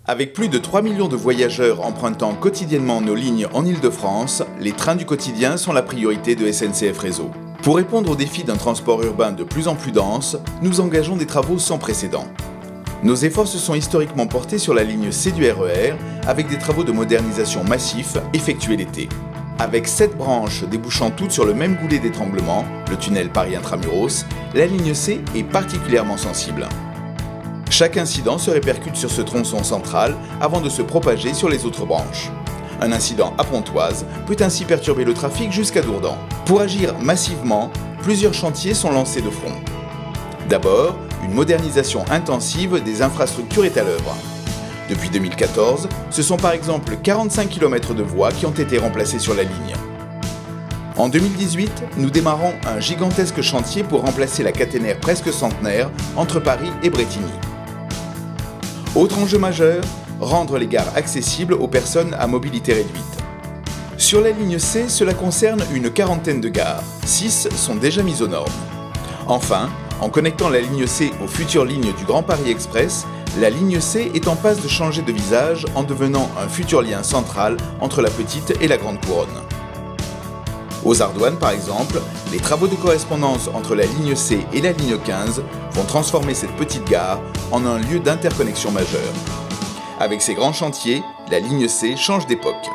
Avec plus de 3 millions de voyageurs empruntant quotidiennement nos lignes en Île-de-France, les trains du quotidien sont la priorité de SNCF Réseau. Pour répondre aux défis d'un transport urbain de plus en plus dense, nous engageons des travaux sans précédent. Nos efforts se sont historiquement portés sur la ligne C du RER, avec des travaux de modernisation massifs effectués l'été. Avec 7 branches débouchant toutes sur le même goulet d'étranglement, le tunnel Paris Intramuros, la ligne C est particulièrement sensible. Chaque incident se répercute sur ce tronçon central avant de se propager sur les autres branches. Un incident à Pontoise peut ainsi perturber le trafic jusqu'à Dourdan. Pour agir massivement, plusieurs chantiers sont lancés de front. D'abord, une modernisation intensive des infrastructures est à l'œuvre. Depuis 2014, ce sont par exemple 45 km de voies qui ont été remplacées sur la ligne. En 2018, nous démarrons un gigantesque chantier pour remplacer la caténaire presque centenaire entre Paris et Brétigny. Autre enjeu majeur, rendre les gares accessibles aux personnes à mobilité réduite. Sur la ligne C, cela concerne une quarantaine de gares. 6 sont déjà mises aux normes. Enfin, en connectant la ligne C aux futures lignes du Grand Paris Express, la ligne C est en passe de changer de visage en devenant un futur lien central entre la petite et la grande couronne. Aux Ardoines, par exemple, les travaux de correspondance entre la ligne C et la ligne 15 vont transformer cette petite gare en un lieu d'interconnexion majeure. Avec ces grands chantiers, la ligne C change d'époque.